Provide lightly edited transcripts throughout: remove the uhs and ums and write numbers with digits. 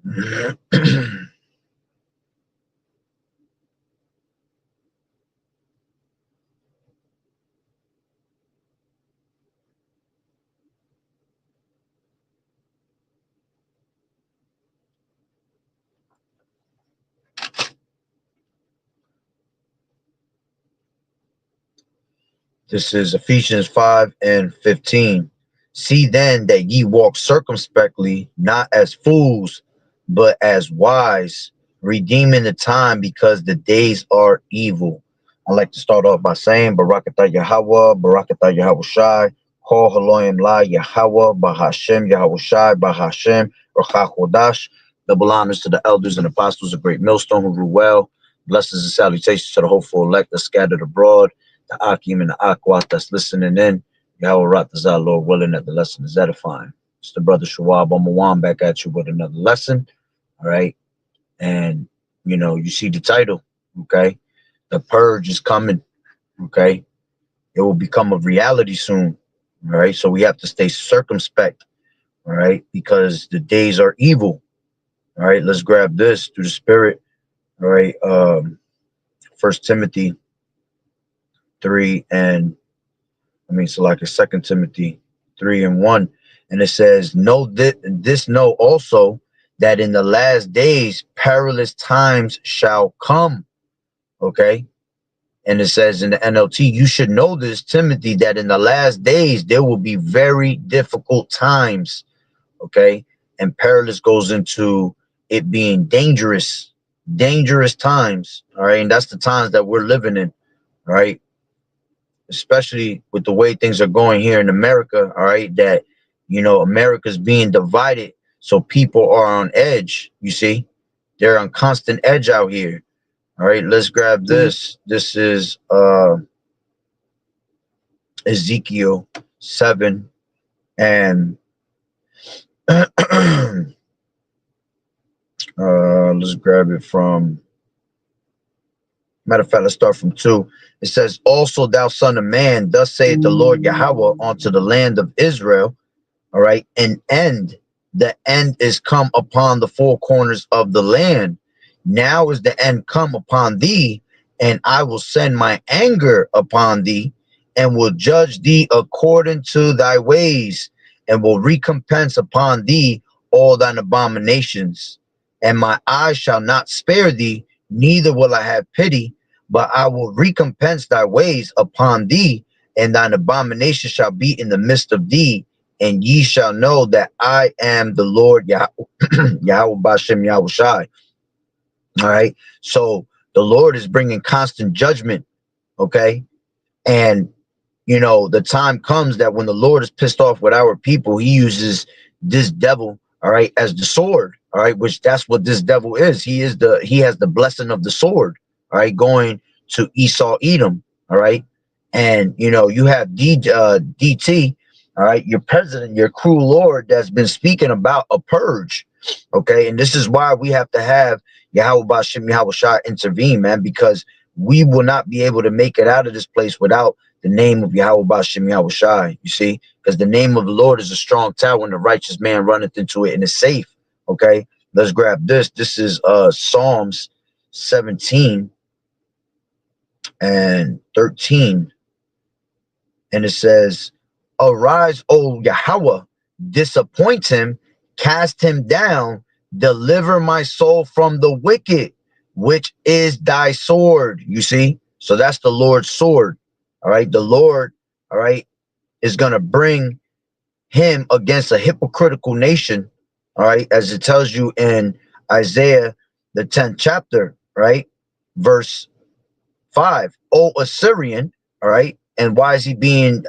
This is Ephesians 5 and 15. See then that ye walk circumspectly, not as fools, but as wise, redeeming the time because the days are evil. I like to start off by saying Barakatah Yahweh, Barakatah Yahweh Shai, Kol Haloyim La Yahweh, Bahashem Yahweh Shai, Bahashem, Rachakodash. Double honors to the elders and apostles of Great Millstone who rule well. Blessings and salutations to the hopeful elect that scattered abroad, the Akim and the Akwat that's listening in. Yahweh Ratazah, Lord willing, that the lesson is edifying. It's the brother Shawab Amawan back at you with another lesson. All right. And, you know, you see the title. Okay. The purge is coming. Okay. It will become a reality soon. All right. So we have to stay circumspect. All right. Because the days are evil. All right. Let's grab this through the spirit. All right. 1 Timothy 3 and so like a 2 Timothy 3 and 1. And it says, know this know also that in the last days perilous times shall come. Okay. And it says in the NLT, you should know this, Timothy, that in the last days there will be very difficult times. Okay. And perilous goes into it being dangerous times. All right. And that's the times that we're living in. All right. Especially with the way things are going here in America, all right, that, you know, America's being divided. So people are on edge, you see. They're on constant edge out here. All right, let's grab this. This is Ezekiel 7 and let's grab it from, matter of fact, let's start from 2. It says, also thou son of man, thus saith the Lord Yahweh unto the land of Israel, all right, the end is come upon the four corners of the land. Now is the end come upon thee, and I will send my anger upon thee, and will judge thee according to thy ways, and will recompense upon thee all thine abominations. And my eyes shall not spare thee, neither will I have pity, but I will recompense thy ways upon thee, and thine abomination shall be in the midst of thee, and ye shall know that I am the Lord Yahweh, Yahweh Bashem Yahweh Shai. All right. So the Lord is bringing constant judgment. Okay. And, you know, the time comes that when the Lord is pissed off with our people, he uses this devil, all right, as the sword. All right. Which that's what this devil is. He has the blessing of the sword. All right. Going to Esau, Edom. All right. And, you know, you have DT. All right, your president, your cruel Lord that's been speaking about a purge. Okay, and this is why we have to have Yahweh Bashem Yahweh Shai intervene, man, because we will not be able to make it out of this place without the name of Yahweh Bashem Yahweh Shai. You see, because the name of the Lord is a strong tower, and the righteous man runneth into it and is safe. Okay, let's grab this. This is Psalms 17 and 13, and it says, arise, O Yahweh, disappoint him, cast him down, deliver my soul from the wicked, which is thy sword. You see? So that's the Lord's sword. All right. The Lord, all right, is going to bring him against a hypocritical nation. All right. As it tells you in Isaiah, the 10th chapter, right? Verse 5. O Assyrian, all right. And why is he being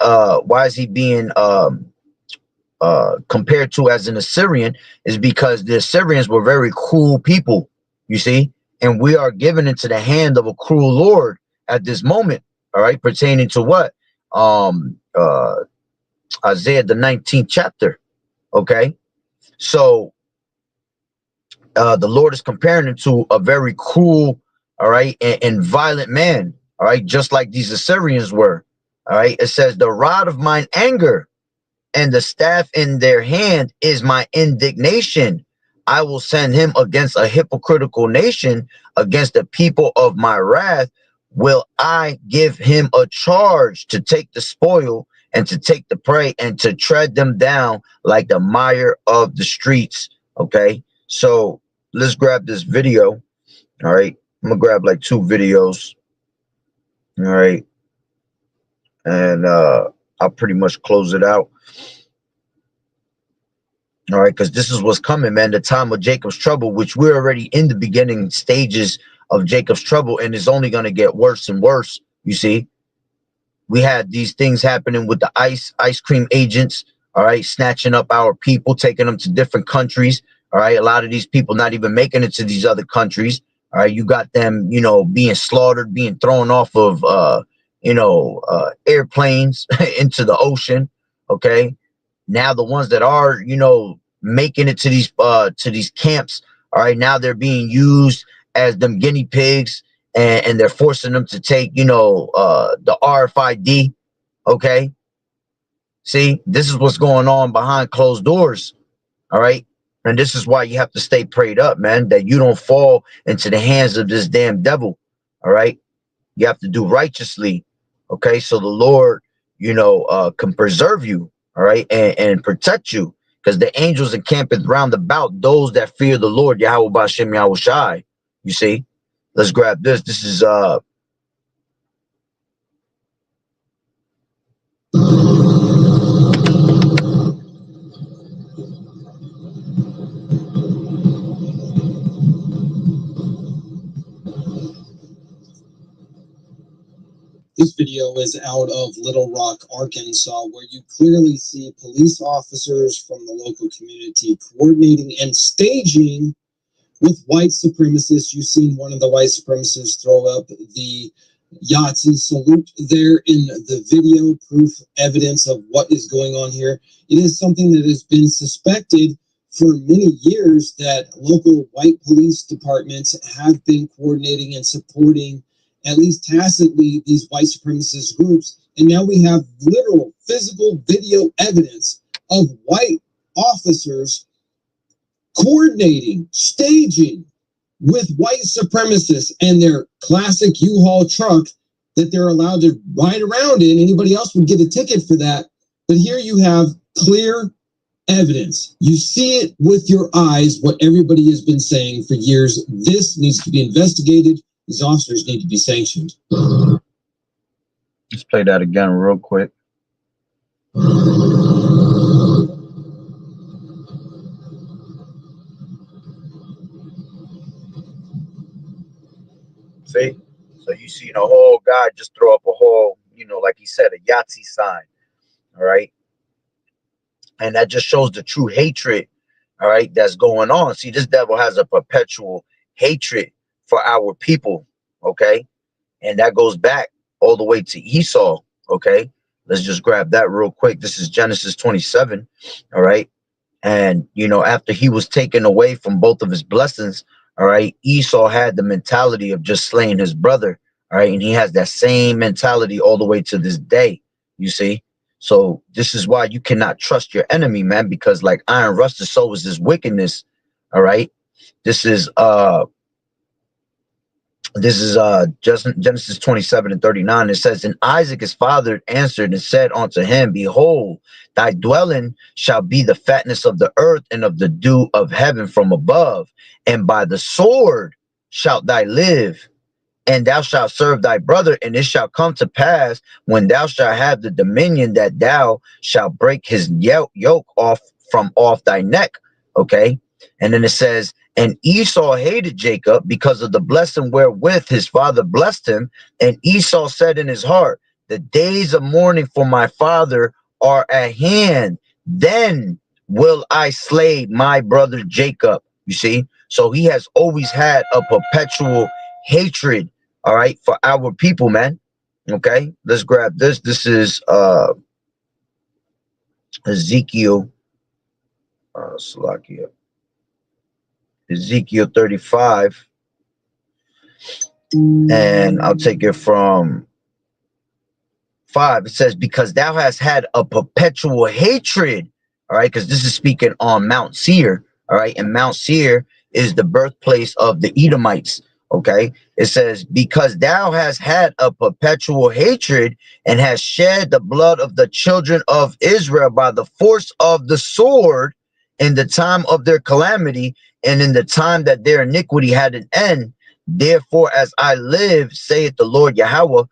compared to as an Assyrian? Is because the Assyrians were very cruel people, you see, and we are given into the hand of a cruel Lord at this moment. All right, pertaining to what? Isaiah the 19th chapter. Okay, so the Lord is comparing him to a very cruel, all right, and violent man. All right, just like these Assyrians were. All right, it says, the rod of mine anger and the staff in their hand is my indignation. I will send him against a hypocritical nation, against the people of my wrath. Will I give him a charge to take the spoil and to take the prey and to tread them down like the mire of the streets? Okay, so let's grab this video. All right, I'm gonna grab like 2 videos. All right, and I'll pretty much close it out. All right, because this is what's coming, man. The time of Jacob's trouble, which we're already in the beginning stages of Jacob's trouble, and it's only going to get worse and worse. You see, we had these things happening with the ice cream agents. All right, snatching up our people, taking them to different countries. All right, a lot of these people not even making it to these other countries. All right, you got them, you know, being slaughtered, being thrown off of, airplanes into the ocean. Okay. Now the ones that are, you know, making it to these camps, all right, now they're being used as them guinea pigs, and they're forcing them to take, you know, the RFID. Okay. See, this is what's going on behind closed doors. All right. And this is why you have to stay prayed up, man, that you don't fall into the hands of this damn devil. All right. You have to do righteously. Okay. So the Lord, you know, can preserve you. All right. And protect you, because the angels encampeth round about those that fear the Lord, Yahweh Bashem Yahweh Shai. You see, let's grab this. This is This video is out of Little Rock, Arkansas, where you clearly see police officers from the local community coordinating and staging with white supremacists. You've seen one of the white supremacists throw up the Yahtzee salute there in the video, proof, evidence of what is going on here. It is something that has been suspected for many years, that local white police departments have been coordinating and supporting, at least tacitly, these white supremacist groups. And now we have literal physical video evidence of white officers coordinating, staging with white supremacists and their classic U-Haul truck that they're allowed to ride around in. Anybody else would get a ticket for that. But here you have clear evidence. You see it with your eyes, what everybody has been saying for years. This needs to be investigated. These officers need to be sanctioned. let's play that again real quick. See? So you see the whole guy just throw up a whole, you know, like he said, a Yahtzee sign. All right. And that just shows the true hatred, all right, that's going on. See, this devil has a perpetual hatred for our people. Okay. And that goes back all the way to Esau. Okay. Let's just grab that real quick. This is Genesis 27. All right. And, you know, after he was taken away from both of his blessings, all right, Esau had the mentality of just slaying his brother. All right. And he has that same mentality all the way to this day. You see? So this is why you cannot trust your enemy, man, because like iron rusted, so is this wickedness. All right. This is just Genesis 27:39. It says, and Isaac his father answered and said unto him, behold, thy dwelling shall be the fatness of the earth and of the dew of heaven from above, and by the sword shalt thou live, and thou shalt serve thy brother. And it shall come to pass, when thou shalt have the dominion, that thou shalt break his yoke off thy neck. Okay. And then it says, and Esau hated Jacob because of the blessing wherewith his father blessed him. And Esau said in his heart, the days of mourning for my father are at hand. Then will I slay my brother Jacob. You see? So he has always had a perpetual hatred, all right, for our people, man. Okay, let's grab this. This is Ezekiel, Salakia. Ezekiel 35, and I'll take it from 5. It says, because thou hast had a perpetual hatred, all right, because this is speaking on Mount Seir, All right. And Mount Seir is the birthplace of the Edomites. Okay. It says, because thou hast had a perpetual hatred and hast shed the blood of the children of Israel by the force of the sword in the time of their calamity and in the time that their iniquity had an end. Therefore, as I live, saith the Lord Yahweh,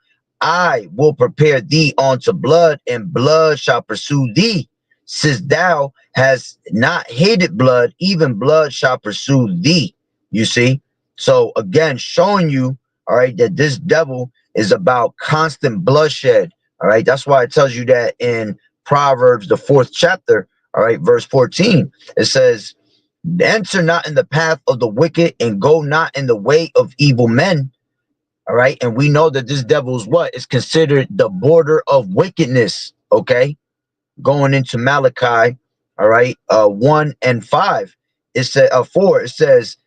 I will prepare thee unto blood, and blood shall pursue thee. Since thou hast not hated blood, even blood shall pursue thee. You see? So again, showing you, all right, that this devil is about constant bloodshed. All right. That's why it tells you that in Proverbs, the 4th chapter, all right, verse 14. It says, enter not in the path of the wicked and go not in the way of evil men. All right. And we know that this devil is what is considered the border of wickedness. Okay. Going into Malachi, all right, 1 and 5. It said 4, it says,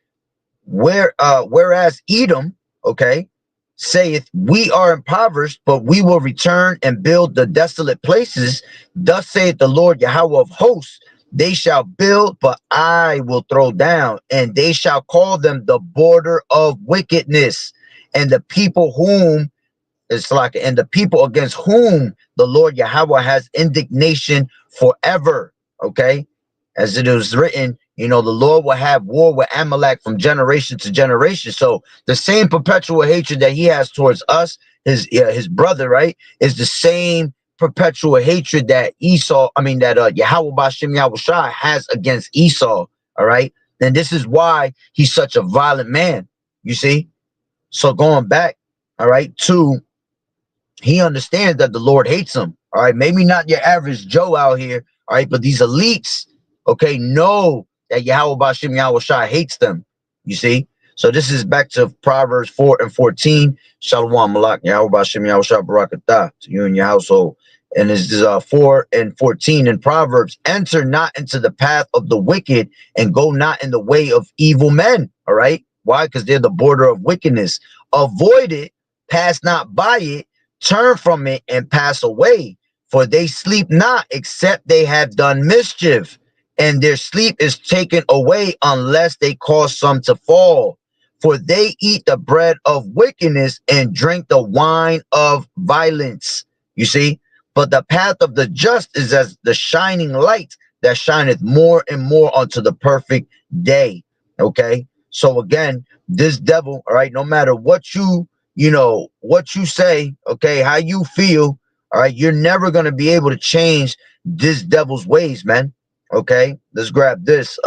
whereas Edom, okay, saith, we are impoverished, but we will return and build the desolate places. Thus saith the Lord Yahweh of hosts, they shall build, but I will throw down, and they shall call them the border of wickedness, and the people whom it's like, and the people against whom the Lord Yahweh has indignation forever. Okay. As it is written, you know, the Lord will have war with Amalek from generation to generation. So the same perpetual hatred that he has towards us, his brother, right, is the same perpetual hatred that Yahweh Bashem Yahweh Shai has against Esau. All right. And this is why he's such a violent man. You see? So going back, all right, to he understands that the Lord hates him. All right. Maybe not your average Joe out here. All right. But these elites, okay, know that Yahweh Bashim Yahweh Shai hates them. You see? So this is back to Proverbs 4 and 14. Shalom Malak, Yahweh Bashim Yahweh Shai Barakatah to you and your household. And this is 4 and 14 in Proverbs. Enter not into the path of the wicked and go not in the way of evil men. All right. Why? Because they're the border of wickedness. Avoid it, pass not by it, turn from it and pass away, for they sleep not except they have done mischief, and their sleep is taken away unless they cause some to fall. For they eat the bread of wickedness and drink the wine of violence. You see, but the path of the just is as the shining light that shineth more and more unto the perfect day. Okay, so again, this devil, all right, no matter what what you say, okay, how you feel, all right, you're never going to be able to change this devil's ways, man. Okay, let's grab this.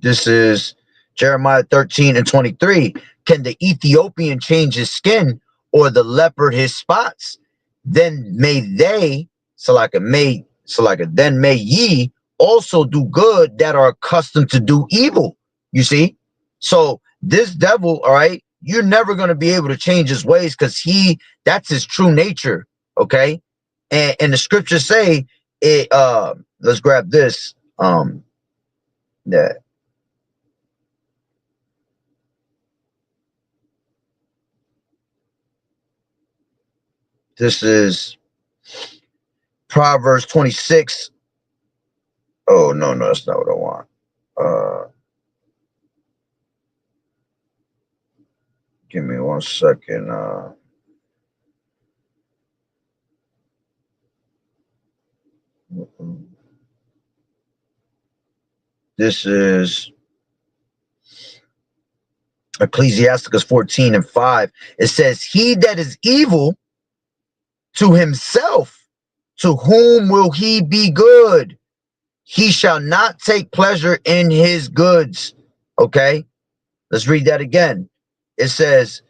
This is Jeremiah 13 and 23. Can the Ethiopian change his skin, or the leopard his spots? Then may they, then may ye also do good that are accustomed to do evil. You see? So this devil, all right, you're never going to be able to change his ways, because that's his true nature. Okay. And the scriptures say it, let's grab this. That this is Proverbs 26. Oh, no, that's not what I want. Give me 1 second. This is Ecclesiasticus 14 and 5. It says, he that is evil to himself, to whom will he be good? He shall not take pleasure in his goods. Okay, let's read that again. It says,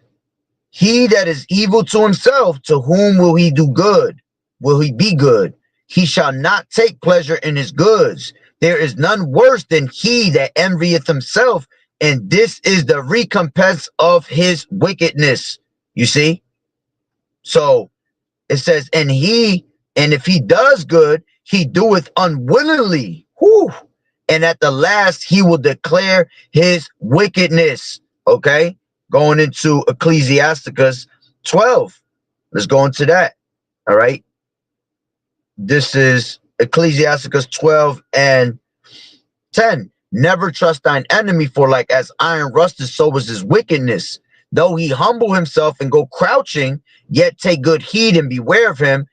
he that is evil to himself, to whom will he do good? Will he be good? He shall not take pleasure in his goods. There is none worse than he that envieth himself, and this is the recompense of his wickedness. You see? So it says, and if he does good, he doeth unwillingly. Whew. And at the last, he will declare his wickedness. Okay. Going into Ecclesiasticus 12. Let's go into that. All right. This is Ecclesiasticus 12 and 10. Never trust thine enemy, for like as iron rusted, so is his wickedness. Though he humble himself and go crouching, yet take good heed and beware of him,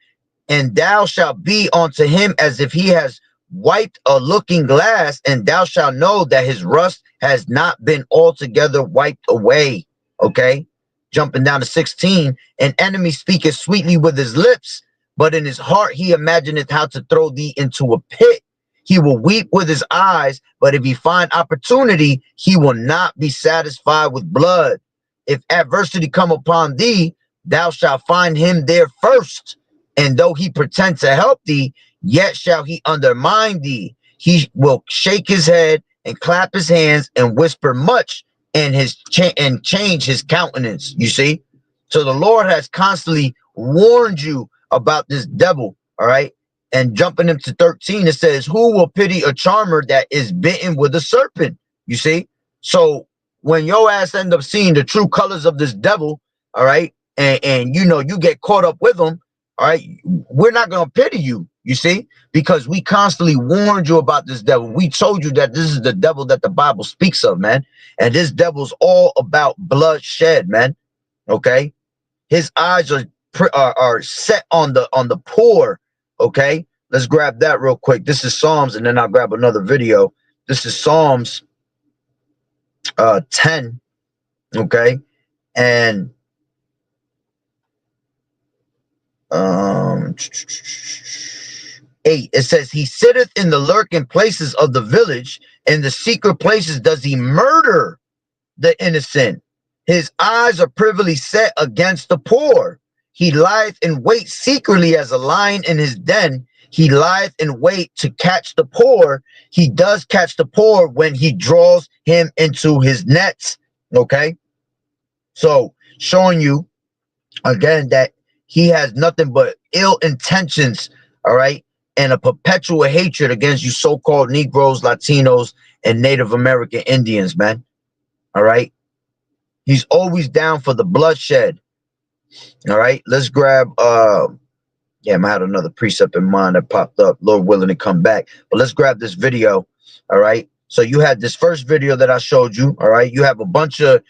and thou shalt be unto him as if he has wiped a looking glass, and thou shalt know that his rust has not been altogether wiped away. Okay, jumping down to 16. An enemy speaketh sweetly with his lips, but in his heart he imagineth how to throw thee into a pit. He will weep with his eyes, but if he find opportunity, he will not be satisfied with blood. If adversity come upon thee, thou shalt find him there first. And though he pretend to help thee, yet shall he undermine thee. He will shake his head and clap his hands and whisper much, and change his countenance. You see, so the Lord has constantly warned you about this devil. All right. And jumping into 13, it says, who will pity a charmer that is bitten with a serpent? You see, so when your ass end up seeing the true colors of this devil, all right, and you know you get caught up with them, all right, we're not going to pity you, you see, because we constantly warned you about this devil. We told you that this is the devil that the Bible speaks of, man. And this devil's all about bloodshed, man. Okay. His eyes are set on the poor. Okay. Let's grab that real quick. This is Psalms, and then I'll grab another video. This is Psalms 10. Okay. And 8, it says, he sitteth in the lurking places of the village, in the secret places does he murder the innocent. His eyes are privily set against the poor. He lieth in wait secretly as a lion in his den. He lieth in wait to catch the poor. He does catch the poor when he draws him into his nets. Okay, so showing you again that he has nothing but ill intentions, all right, and a perpetual hatred against you so-called Negroes, Latinos, and Native American Indians, man. All right. He's always down for the bloodshed. All right. Let's grab yeah, I had another precept in mind that popped up, Lord willing to come back. But let's grab this video. All right. So you had this first video that I showed you. All right. You have a bunch of,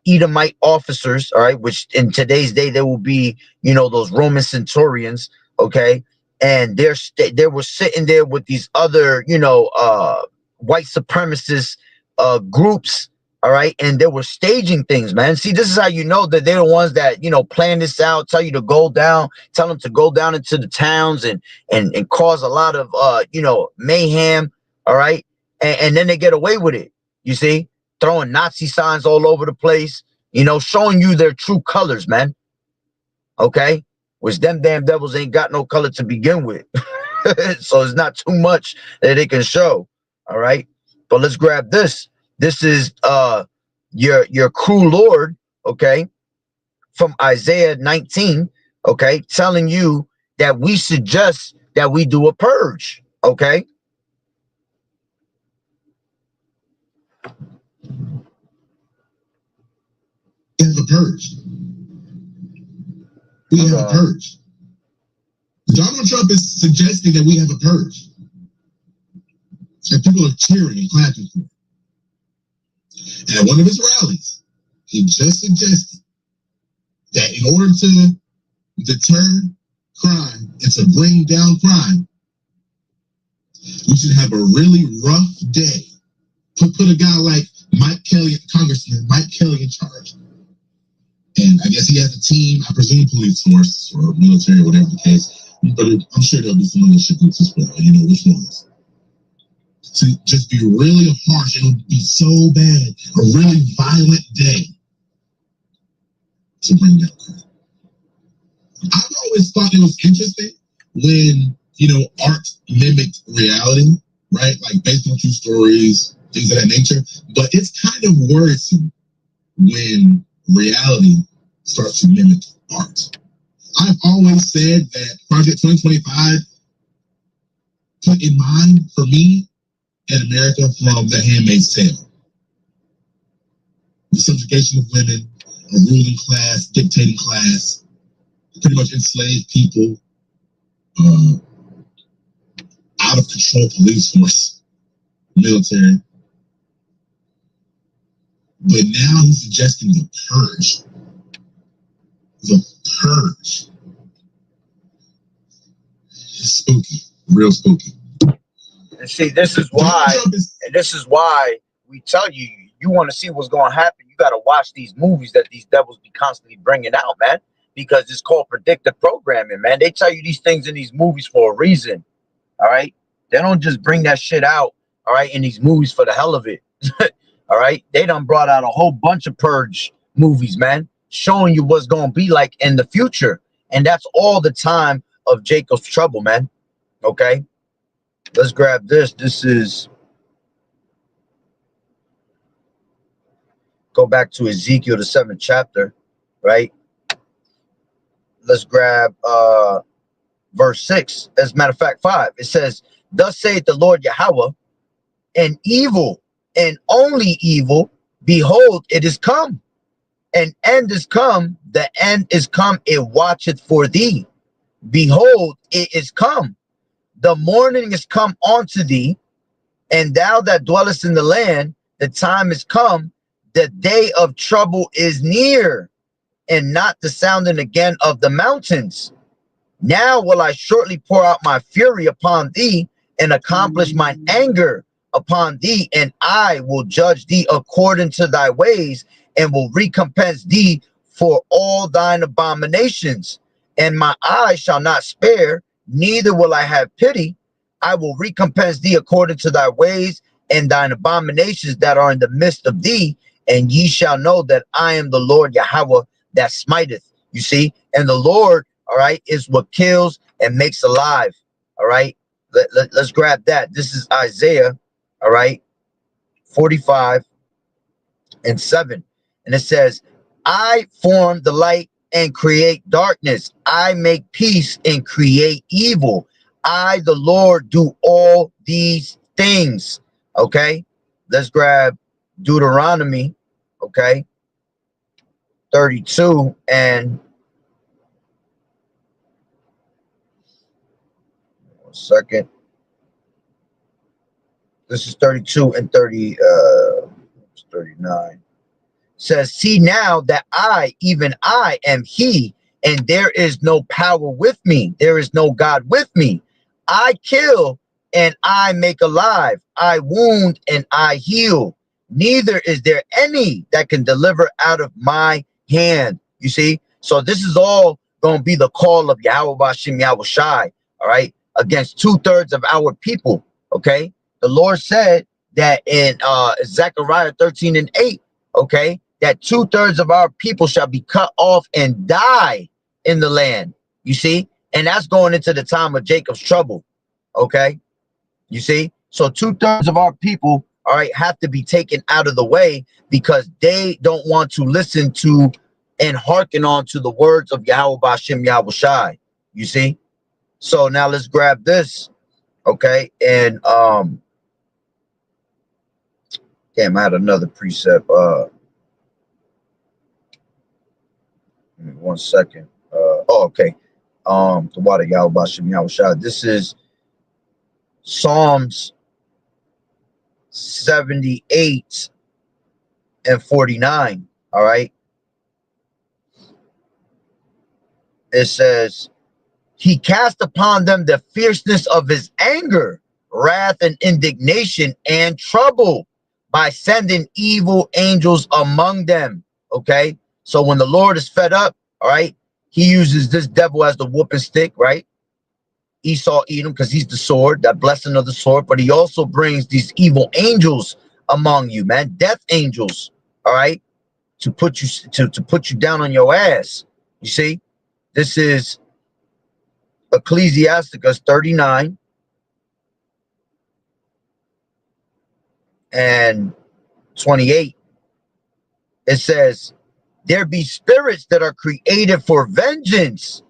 Edomite officers. All right. Which in today's day, there will be, those Roman centurions. Okay. And they were sitting there with these other, white supremacist groups. All right. And they were staging things, man. See, this is how you know that they're the ones that, plan this out, tell you to go down, tell them to go down into the towns and cause a lot of, mayhem. All right. And then they get away with it. You see, throwing Nazi signs all over the place, showing you their true colors, man. Okay. Which them damn devils ain't got no color to begin with. So it's not too much that they can show. All right. But let's grab this. This is your cruel Lord, okay, from Isaiah 19, okay, telling you that we suggest that we do a purge, okay? We have a purge. We have a purge. Donald Trump is suggesting that we have a purge. And people are cheering and clapping for it. And at one of his rallies, he just suggested that in order to deter crime and to bring down crime, we should have a really rough day. Put a guy like Mike Kelly, Congressman Mike Kelly, in charge. And I guess he has a team, I presume police force or military, whatever the case, but I'm sure there'll be some militia groups as well, which ones. To just be really harsh, it'll be so bad, a really violent day to bring down crime. I've always thought it was interesting when, art mimicked reality, right? Like based on true stories, things of that nature. But it's kind of worrisome when reality starts to mimic art. I've always said that Project 2025 put in mind for me in America from The Handmaid's Tale. The subjugation of women, a ruling class, dictating class, pretty much enslaved people, out of control police force, military. But now he's suggesting the purge. The purge. It's spooky, real spooky. And see, this is why, we tell you, you want to see what's going to happen. You got to watch these movies that these devils be constantly bringing out, man, because it's called predictive programming, man. They tell you these things in these movies for a reason, all right? They don't just bring that shit out, all right, in these movies for the hell of it, all right? They done brought out a whole bunch of Purge movies, man, showing you what's going to be like in the future. And that's all the time of Jacob's trouble, man, okay? Let's grab this. This is, go back to Ezekiel, the 7th chapter, right? Let's grab verse 6. As a matter of fact, 5. It says, thus saith the Lord Yahweh, an evil and only evil, behold, it is come. An end is come. The end is come. It watcheth for thee. Behold, it is come. The morning is come unto thee, and thou that dwellest in the land, the time is come, the day of trouble is near, and not the sounding again of the mountains. Now will I shortly pour out my fury upon thee, and accomplish mine anger upon thee, and I will judge thee according to thy ways, and will recompense thee for all thine abominations. And my eye shall not spare, neither will I have pity. I will recompense thee according to thy ways and thine abominations that are in the midst of thee, and ye shall know that I am the Lord Yahweh that smiteth. You see, and the Lord, all right, is what kills and makes alive. All right, let's grab that. This is Isaiah, all right, 45 and 7, and it says, I form the light and create darkness. I make peace and create evil. I, the Lord, do all these things. Okay, let's grab Deuteronomy, okay, 32 and 1 second. This is 32 and 39. Says, see now that I, even I, am he, and there is no power with me. There is no God with me. I kill and I make alive. I wound and I heal. Neither is there any that can deliver out of my hand. You see? So this is all going to be the call of Yahweh Bashim Yahweh Shai, all right, against 2/3 of our people, okay? The Lord said that in Zechariah 13 and 8, okay, that 2/3 of our people shall be cut off and die in the land. You see? And that's going into the time of Jacob's trouble. Okay. You see? So 2/3 of our people, all right, have to be taken out of the way because they don't want to listen to and hearken on to the words of Yahweh Bashim Yahweh Shai. You see? So now let's grab this. Okay. And damn, I had another precept. Give me 1 second. Okay. The water Yahweh Bashim Yahweh Shai. This is Psalms 78 and 49. All right. It says, he cast upon them the fierceness of his anger, wrath and indignation and trouble by sending evil angels among them. Okay. So when the Lord is fed up, all right, he uses this devil as the whooping stick, right? Esau, Edom, because he's the sword, that blessing of the sword, but he also brings these evil angels among you, man, death angels, all right, to put you to put you down on your ass. You see, this is Ecclesiasticus 39 and 28. It says, there be spirits that are created for vengeance,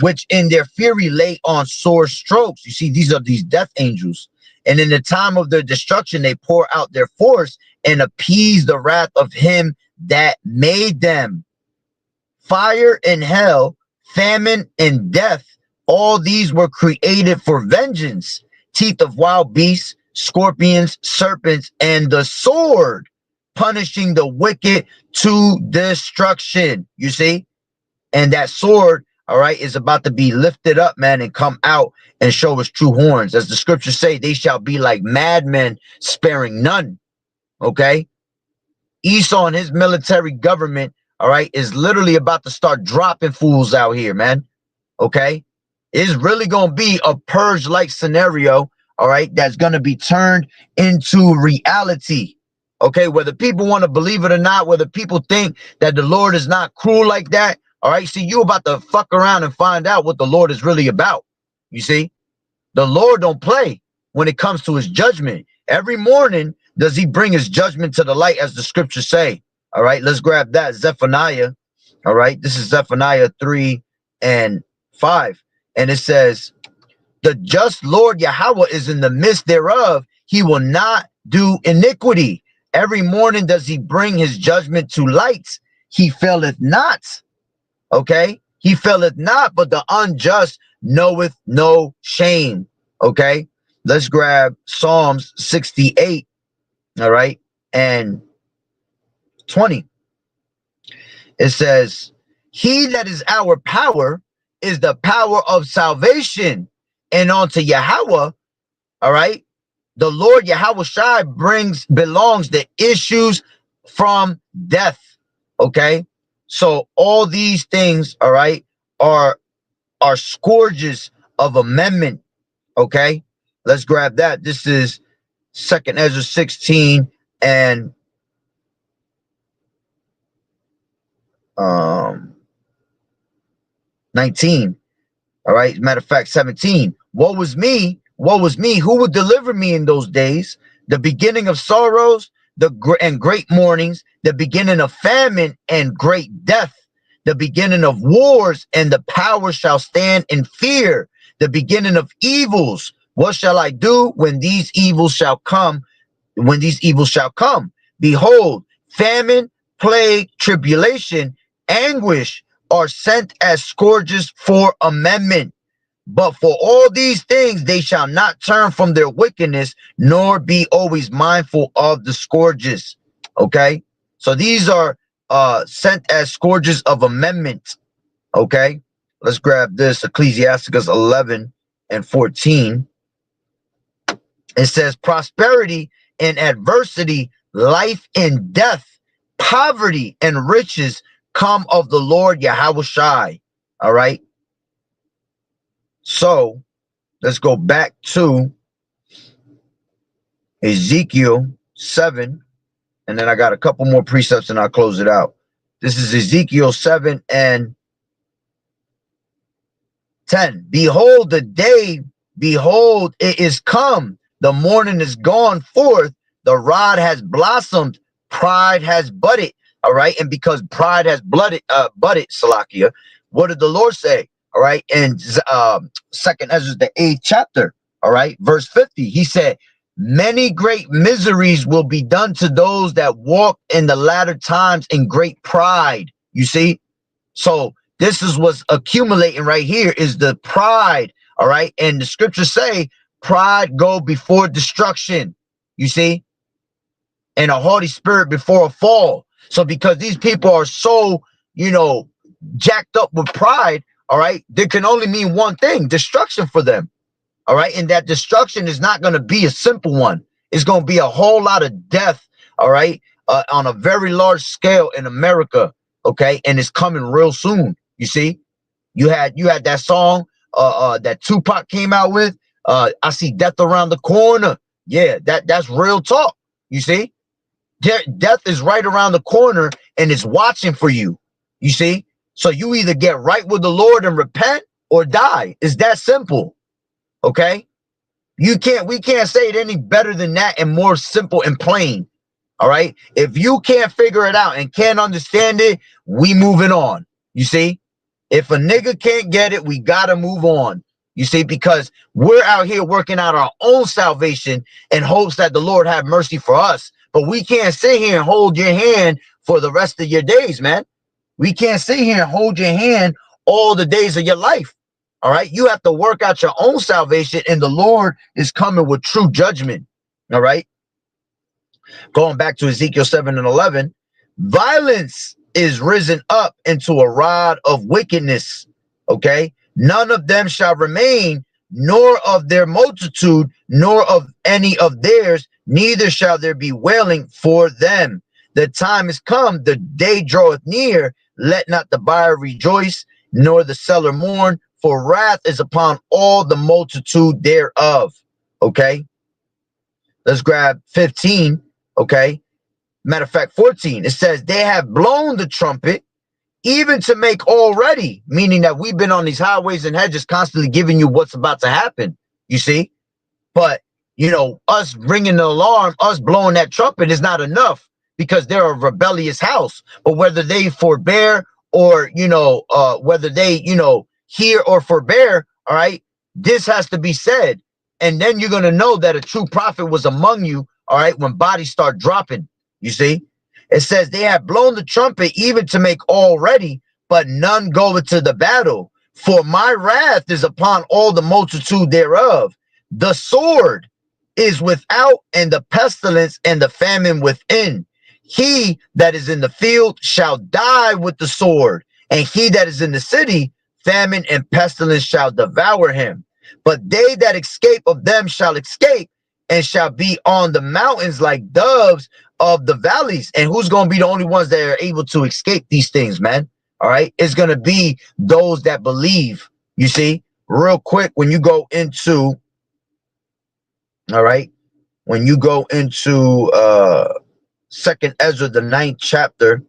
which in their fury lay on sore strokes. You see, these are these death angels. And in the time of their destruction, they pour out their force and appease the wrath of him that made them. Fire and hell, famine and death, all these were created for vengeance. teeth of wild beasts, scorpions, serpents, and the sword, punishing the wicked to destruction. You see? And that sword, all right, is about to be lifted up, man, and come out and show its true horns. As the scriptures say, they shall be like madmen, sparing none. Okay? Esau and his military government, all right, is literally about to start dropping fools out here, man. Okay? It's really going to be a purge-like scenario, all right, that's going to be turned into reality. Okay? Whether people want to believe it or not, whether people think that the Lord is not cruel like that, all right, see, you about to fuck around and find out what the Lord is really about. You see? The Lord don't play when it comes to his judgment. Every morning does he bring his judgment to the light, as the scriptures say. All right, let's grab that. Zephaniah. All right, this is Zephaniah 3 and 5. And it says, the just Lord Yahweh is in the midst thereof. He will not do iniquity. Every morning does he bring his judgment to light. He faileth not. Okay, he faileth not, but the unjust knoweth no shame. Okay, let's grab Psalms 68, all right, and 20. It says, he that is our power is the power of salvation, and unto Yahweh, all right, the Lord Yahweh Shai belongs the issues from death. Okay, so all these things, all right, are scourges of amendment. Okay, let's grab that. This is 2nd Ezra 16 and 19. All right, matter of fact, 17. Woe was me, who would deliver me in those days? The beginning of sorrows, and great mournings, the beginning of famine and great death, the beginning of wars, and the power shall stand in fear, the beginning of evils. What shall I do when these evils shall come? Behold, famine, plague, tribulation, anguish are sent as scourges for amendment. But for all these things, they shall not turn from their wickedness, nor be always mindful of the scourges. Okay, so these are sent as scourges of amendment. Okay, let's grab this. Ecclesiasticus 11 and 14. It says, prosperity and adversity, life and death, poverty and riches come of the Lord Yahweh Shai. All right. So let's go back to Ezekiel 7, and then I got a couple more precepts and I'll close it out. This is Ezekiel 7 and 10. Behold, the day, behold, it is come. The morning is gone forth. The rod has blossomed. Pride has budded. All right. And because pride has budded, Salakia, what did the Lord say? All right. In 2nd Ezra, the 8th chapter. All right. Verse 50. He said, many great miseries will be done to those that walk in the latter times in great pride. You see? So this is what's accumulating right here is the pride. All right. And the scriptures say pride go before destruction. You see? And a haughty spirit before a fall. So because these people are so, jacked up with pride, all right, there can only mean one thing, destruction for them. All right. And that destruction is not going to be a simple one. It's going to be a whole lot of death. All right. On a very large scale in America. Okay. And it's coming real soon. You see, you had that song that Tupac came out with. I see death around the corner. Yeah, that's real talk. You see, death is right around the corner and it's watching for you. You see, so you either get right with the Lord and repent or die. It's that simple. Okay, we can't say it any better than that and more simple and plain. All right, if you can't figure it out and can't understand it, we moving on. You see, if a nigga can't get it, we gotta move on. You see, because we're out here working out our own salvation in hopes that the Lord have mercy for us. But we can't sit here and hold your hand for the rest of your days, man. We can't sit here and hold your hand all the days of your life. All right. You have to work out your own salvation, and the Lord is coming with true judgment. All right. Going back to Ezekiel 7 and 11, violence is risen up into a rod of wickedness. Okay. None of them shall remain, nor of their multitude, nor of any of theirs, neither shall there be wailing for them. The time is come, the day draweth near. Let not the buyer rejoice, nor the seller mourn, for wrath is upon all the multitude thereof. Okay. Let's grab 15. Okay. Matter of fact, 14. It says, they have blown the trumpet, even to make all ready, meaning that we've been on these highways and hedges constantly giving you what's about to happen. You see? But, us ringing the alarm, us blowing that trumpet is not enough, because they're a rebellious house. But whether they forbear or, whether they, hear or forbear, all right, this has to be said. And then you're going to know that a true prophet was among you, all right, when bodies start dropping. You see? It says they have blown the trumpet even to make all ready, but none goeth to the battle. For my wrath is upon all the multitude thereof. The sword is without, and the pestilence and the famine within. He that is in the field shall die with the sword, and he that is in the city, famine and pestilence shall devour him. But they that escape of them shall escape, and shall be on the mountains like doves of the valleys. And who's going to be the only ones that are able to escape these things, man? All right. It's going to be those that believe. You see, real quick, when you go into, all right, when you go into Second Ezra, the 9th chapter,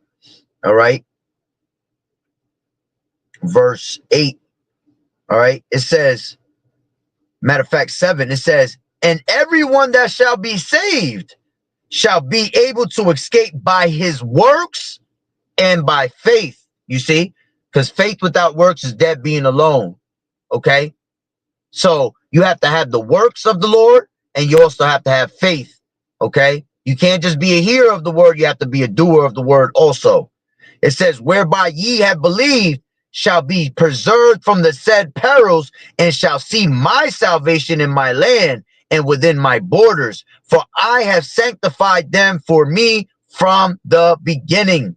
all right, verse 8, all right, it says, matter of fact, 7, it says, and everyone that shall be saved shall be able to escape by his works and by faith. You see, because faith without works is dead being alone. Okay. So you have to have the works of the Lord, and you also have to have faith. Okay. You can't just be a hearer of the word. You have to be a doer of the word also. It says, whereby ye have believed shall be preserved from the said perils, and shall see my salvation in my land and within my borders. For I have sanctified them for me from the beginning.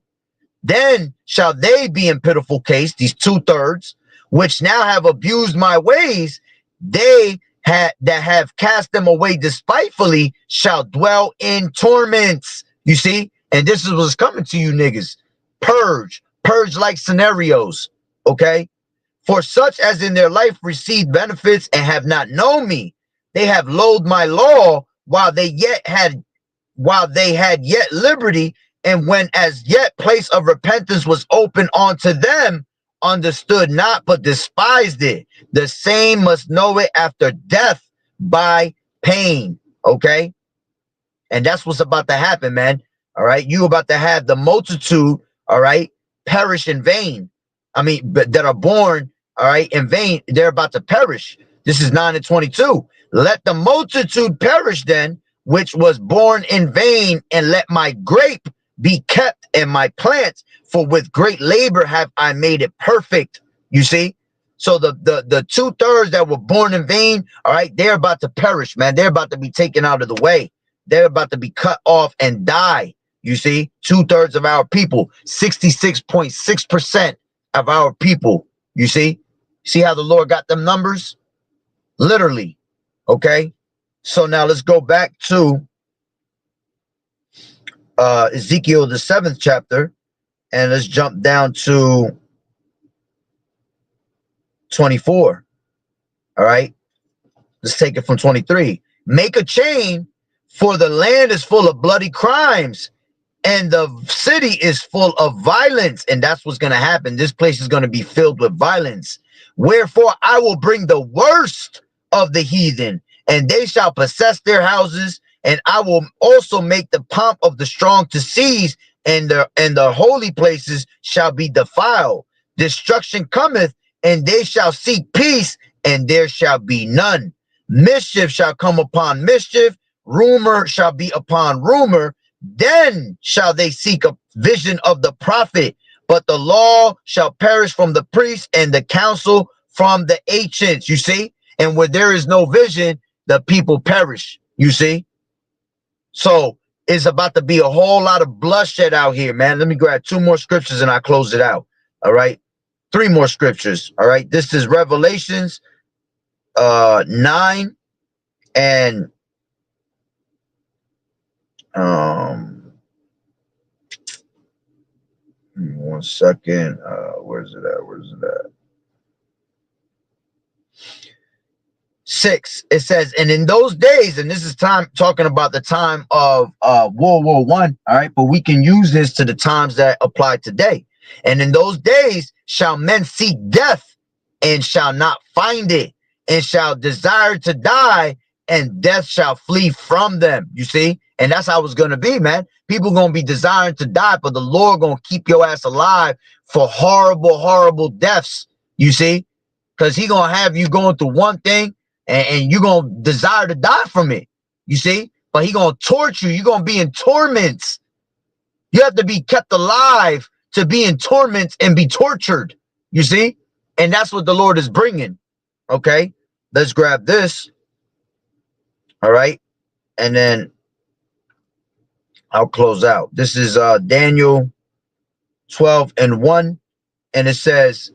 Then shall they be in pitiful case, these 2/3, which now have abused my ways. They that have cast them away despitefully shall dwell in torments. You see? And this is what's coming to you niggas. Purge like scenarios. Okay? For such as in their life received benefits and have not known me, they have loathed my law while they had yet liberty, and when as yet place of repentance was open unto them, understood not, but despised it. The same must know it after death by pain. Okay? And that's what's about to happen, man. All right? You about to have the multitude, all right, perish in vain. I mean, but that are born, all right, in vain, they're about to perish. This is 9 and 22. Let the multitude perish then, which was born in vain, and let my grape be kept and my plants, for with great labor have I made it perfect. You see? So the 2/3 that were born in vain, all right, they're about to perish, man. They're about to be taken out of the way. They're about to be cut off and die. You see? 2/3 of our people, 66.6% of our people. You see? See how the Lord got them numbers? Literally. Okay? So now let's go back to Ezekiel, the 7th chapter, and let's jump down to 24. All right? Let's take it from 23. Make a chain, for the land is full of bloody crimes, and the city is full of violence. And that's what's going to happen. This place is going to be filled with violence. Wherefore I will bring the worst of the heathen, and they shall possess their houses, and I will also make the pomp of the strong to cease, and the holy places shall be defiled. Destruction cometh, and they shall seek peace, and there shall be none. Mischief shall come upon mischief, rumor shall be upon rumor. Then shall they seek a vision of the prophet, but the law shall perish from the priest, and the counsel from the ancients, you see? And where there is no vision, the people perish, you see? So it's about to be a whole lot of bloodshed out here, man. Let me grab 2 more scriptures and I'll close it out. All right. 3 more scriptures. All right. This is Revelations 9 and 1 second. Where's it at? 6. It says, and in those days, and this is time talking about the time of World War I. All right, but we can use this to the times that apply today. And in those days shall men seek death and shall not find it, and shall desire to die, and death shall flee from them. You see? And that's how it's gonna be, man. People gonna be desiring to die, but the Lord gonna keep your ass alive for horrible, horrible deaths. You see? Because he gonna have you going through one thing and you're gonna desire to die from it. You see? But he gonna torture you. You're gonna be in torments. You have to be kept alive to be in torments and be tortured. You see? And that's what the Lord is bringing. Okay? Let's grab this. All right? And then I'll close out. This is Daniel 12 and 1. And it says,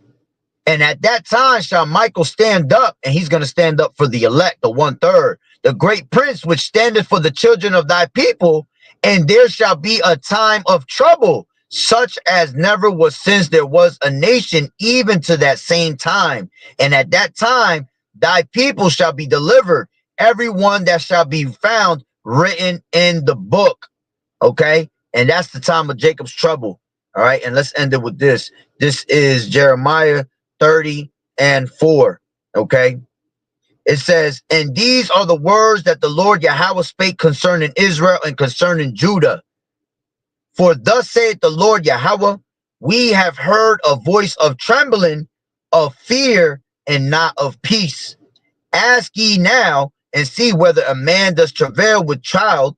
and at that time shall Michael stand up, and he's going to stand up for the elect, the 1/3, the great prince which standeth for the children of thy people. And there shall be a time of trouble, such as never was since there was a nation, even to that same time. And at that time thy people shall be delivered, every one that shall be found written in the book. Okay? And that's the time of Jacob's trouble. All right? And let's end it with this. This is Jeremiah 30 and 4. Okay? It says, and these are the words that the Lord Yahweh spake concerning Israel and concerning Judah. For thus saith the Lord Yahweh, we have heard a voice of trembling, of fear, and not of peace. Ask ye now, and see whether a man does travail with child.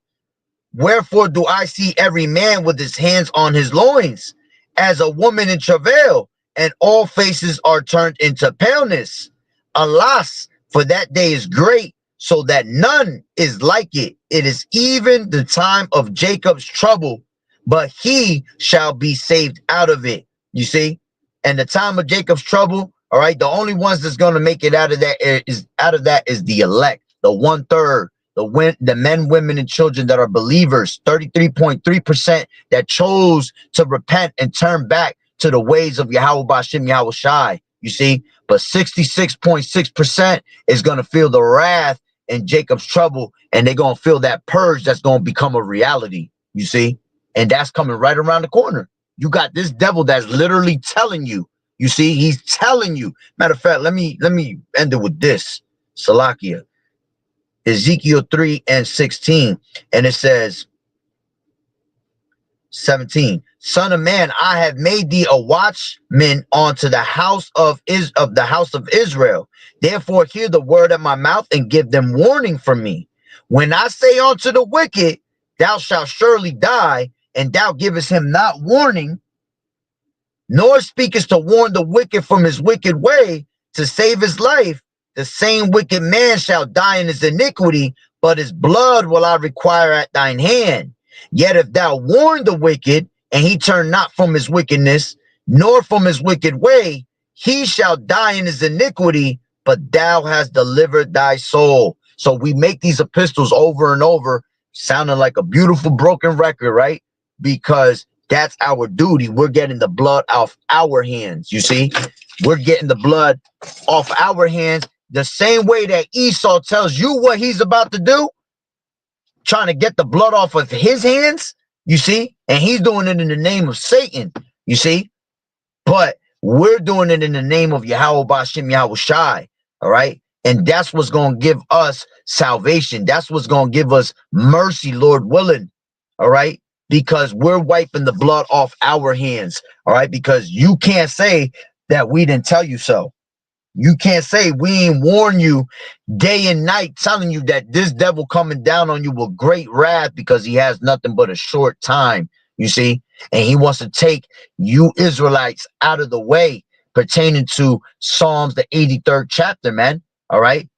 Wherefore do I see every man with his hands on his loins, as a woman in travail, and all faces are turned into paleness. Alas, for that day is great, so that none is like it. It is even the time of Jacob's trouble, but he shall be saved out of it. You see? And the time of Jacob's trouble, all right, the only ones that's going to make it out of that is the elect, the 1/3, the men, women, and children that are believers, 33.3% that chose to repent and turn back to the ways of Yahweh Bashim Yahweh Shai. You see? But 66.6% is going to feel the wrath and Jacob's trouble, and they're going to feel that purge that's going to become a reality. You see? And that's coming right around the corner. You got this devil that's literally telling you. You see? He's telling you. Matter of fact, let me end it with this. Salakia. Ezekiel 3 and 16. And it says, 17, son of man, I have made thee a watchman unto the house of Israel. Therefore hear the word of my mouth and give them warning from me. When I say unto the wicked, thou shalt surely die, and thou givest him not warning, nor speakest to warn the wicked from his wicked way to save his life, the same wicked man shall die in his iniquity, but his blood will I require at thine hand. Yet if thou warn the wicked, and he turn not from his wickedness, nor from his wicked way, he shall die in his iniquity, but thou hast delivered thy soul. So we make these epistles over and over, sounding like a beautiful broken record, right? Because that's our duty. We're getting the blood off our hands, you see? We're getting the blood off our hands the same way that Esau tells you what he's about to do, trying to get the blood off of his hands, you see? And he's doing it in the name of Satan, you see? But we're doing it in the name of Yahweh Bashim Yahweh Shai, all right? And that's what's going to give us salvation. That's what's going to give us mercy, Lord willing, all right? Because we're wiping the blood off our hands, all right? Because you can't say that we didn't tell you so. You can't say we ain't warn you day and night, telling you that this devil coming down on you with great wrath because he has nothing but a short time, you see? And he wants to take you Israelites out of the way pertaining to Psalms, the 83rd chapter, man. All right.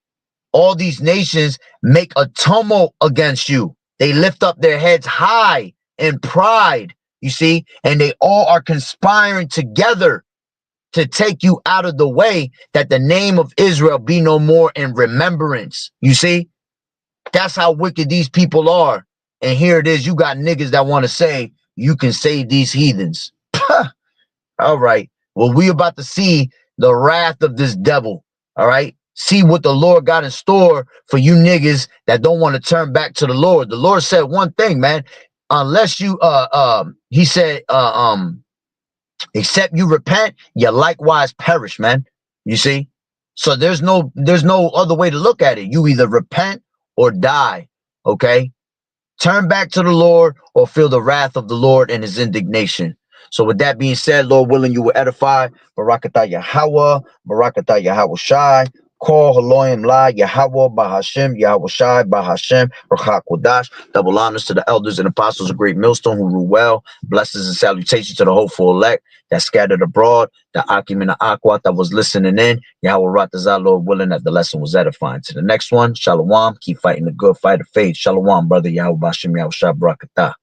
All these nations make a tumult against you. They lift up their heads high in pride, you see, and they all are conspiring together to take you out of the way, that the name of Israel be no more in remembrance. You see, that's how wicked these people are. And here it is. You got niggas that want to say you can save these heathens. All right. Well, we about to see the wrath of this devil. All right. See what the Lord got in store for you niggas that don't want to turn back to the Lord. The Lord said one thing, man. Unless you he said except you repent, you likewise perish, man. You see? So there's no other way to look at it. You either repent or die. Okay? Turn back to the Lord or feel the wrath of the Lord and his indignation. So with that being said, Lord willing, you will edify. Barakatah Yahweh, Barakatah Yahweh Shai, Call Haloim La, Yahweh, Bahashem, Yahweh Shai, Bahashem, Rachak Kodash. Double honors to the elders and apostles of Great Millstone who rule well. Blessings and salutations to the hopeful elect that scattered abroad, the Akim and the Aquat that was listening in. Yahweh Ratazah, Lord willing, that the lesson was edifying. To the next one, Shalom. Keep fighting the good fight of faith. Shalom, brother. Yahweh Bashem, Yahweh Shai, Barakatah.